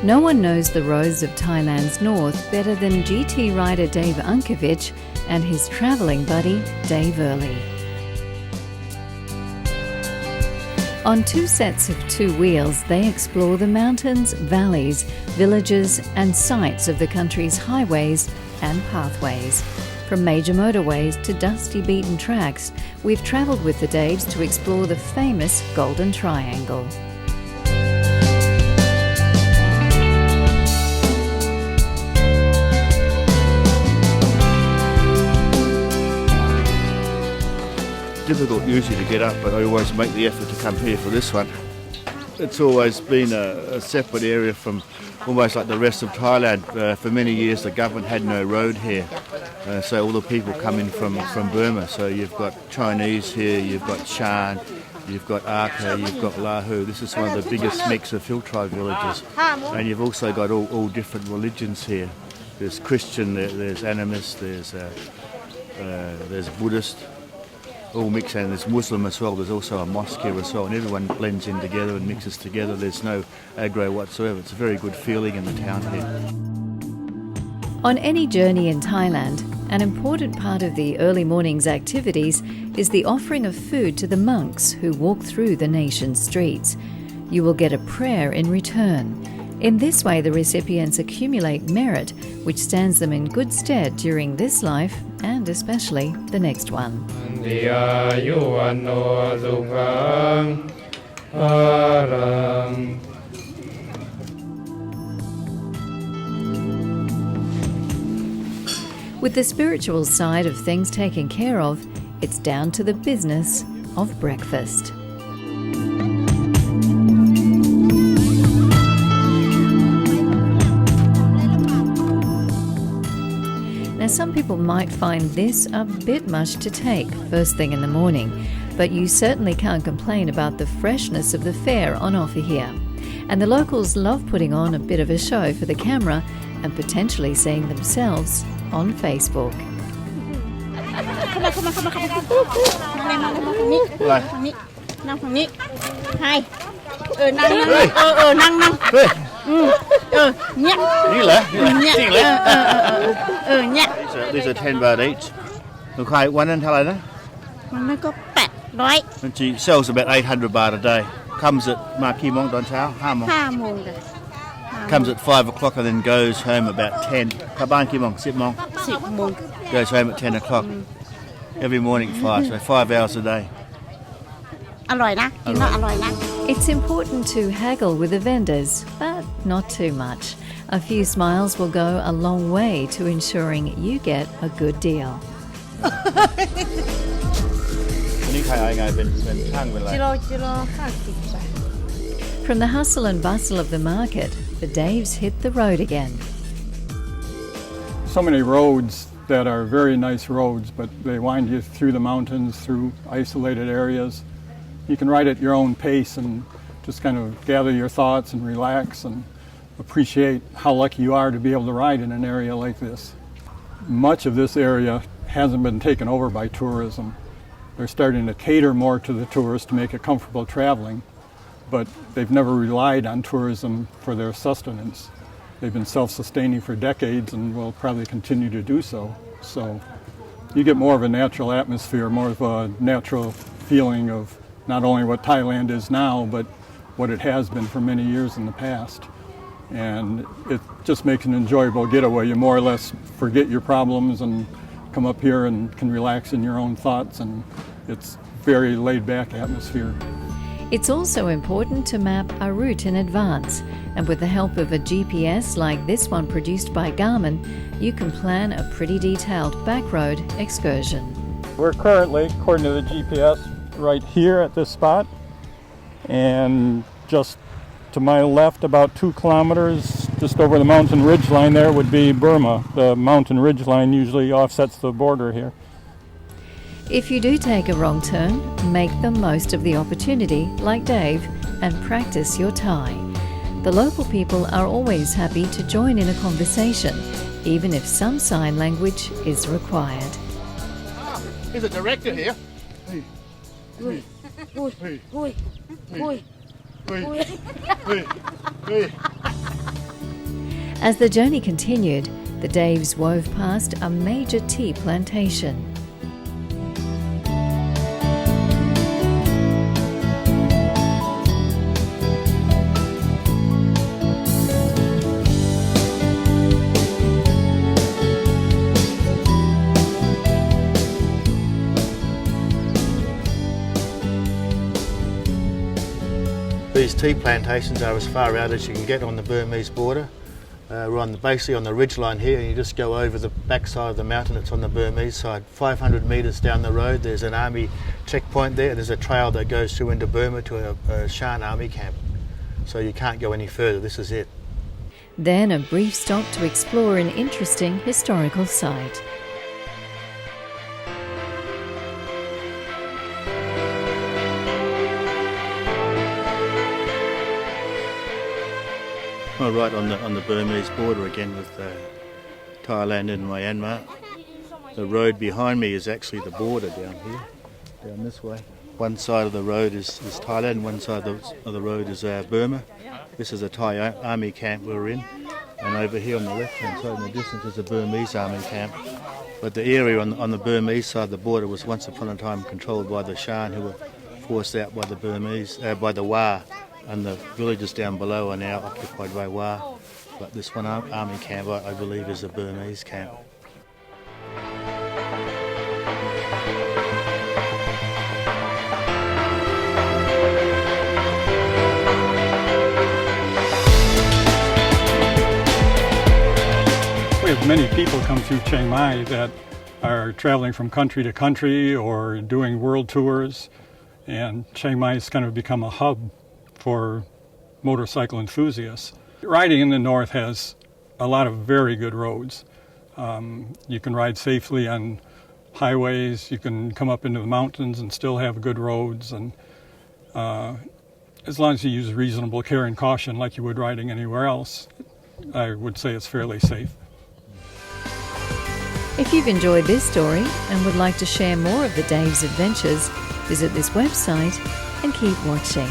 No one knows the roads of Thailand's north better than GT rider Dave Unkovich and his travelling buddy Dave Early. On two sets of two wheels, they explore the mountains, valleys, villages and sites of the country's highways and pathways. From major motorways to dusty beaten tracks, we've travelled with the Daves to explore the famous Golden Triangle. Difficult usually to get up, but I always make the effort to come here for this one. It's always been a separate area from almost like the rest of Thailand. For many years the government had no road here, so all the people come in from Burma. So you've got Chinese here, you've got Shan, you've got Arka, you've got Lahu. This is one of the biggest mix of hill tribe villages. And you've also got all different religions here. There's Christian, there's animist, there's Buddhist, all mixed, and there's Muslim as well. There's also a mosque here as well, and everyone blends in together and mixes together. There's no aggro whatsoever. It's a very good feeling in the town here. On any journey in Thailand, an important part of the early morning's activities is the offering of food to the monks who walk through the nation's streets. You will get a prayer in return. In this way, the recipients accumulate merit, which stands them in good stead during this life and especially the next one. With the spiritual side of things taken care of, it's down to the business of breakfast. Now, some people might find this a bit much to take first thing in the morning, but you certainly can't complain about the freshness of the fare on offer here. And the locals love putting on a bit of a show for the camera and potentially seeing themselves on Facebook. These are 10 baht each. Look, one in Thailand. She sells about 800 baht a day. Comes at Makimong Don Chao, comes at 5 o'clock and then goes home about 10. Kaban Kimong, 10 Mong. Goes home at 10 o'clock. Every morning at 5, so 5 hours a day. It's important to haggle with the vendors, but not too much. A few smiles will go a long way to ensuring you get a good deal. From the hustle and bustle of the market, the Daves hit the road again. So many roads that are very nice roads, but they wind you through the mountains, through isolated areas. You can ride at your own pace and just kind of gather your thoughts and relax and appreciate how lucky you are to be able to ride in an area like this. Much of this area hasn't been taken over by tourism. They're starting to cater more to the tourists to make it comfortable traveling, but they've never relied on tourism for their sustenance. They've been self-sustaining for decades and will probably continue to do so. So you get more of a natural atmosphere, more of a natural feeling of not only what Thailand is now, but what it has been for many years in the past. And it just makes an enjoyable getaway. You more or less forget your problems and come up here and can relax in your own thoughts, and it's very laid-back atmosphere. It's also important to map a route in advance, and with the help of a GPS like this one produced by Garmin, you can plan a pretty detailed back road excursion. We're currently, according to the GPS, right here at this spot, and just to my left about 2 kilometers, just over the mountain ridge line there would be Burma. The mountain ridge line usually offsets the border here. If you do take a wrong turn, make the most of the opportunity, like Dave, and practice your Thai. The local people are always happy to join in a conversation, even if some sign language is required. There's a director here. As the journey continued, the Daves wove past a major tea plantation. These tea plantations are as far out as you can get on the Burmese border. We're basically on the ridgeline here, and you just go over the backside of the mountain. It's on the Burmese side. 500 metres down the road, there's an army checkpoint there. There's a trail that goes through into Burma to a Shan army camp. So you can't go any further. This is it. Then a brief stop to explore an interesting historical site. Well, right on the Burmese border again with Thailand and Myanmar. The road behind me is actually the border down here, down this way. One side of the road is Thailand, one side of the road is Burma. This is a Thai army camp we're in, and over here on the left-hand side in the distance is a Burmese army camp. But the area on the Burmese side of the border was once upon a time controlled by the Shan, who were forced out by the Burmese, by the Wa. And the villages down below are now occupied by Wa. But this one army camp, I believe, is a Burmese camp. We have many people come through Chiang Mai that are traveling from country to country or doing world tours, and Chiang Mai has kind of become a hub for motorcycle enthusiasts. Riding in the north has a lot of very good roads. You can ride safely on highways, you can come up into the mountains and still have good roads, and as long as you use reasonable care and caution like you would riding anywhere else, I would say it's fairly safe. If you've enjoyed this story and would like to share more of the Daves' adventures, visit this website and keep watching.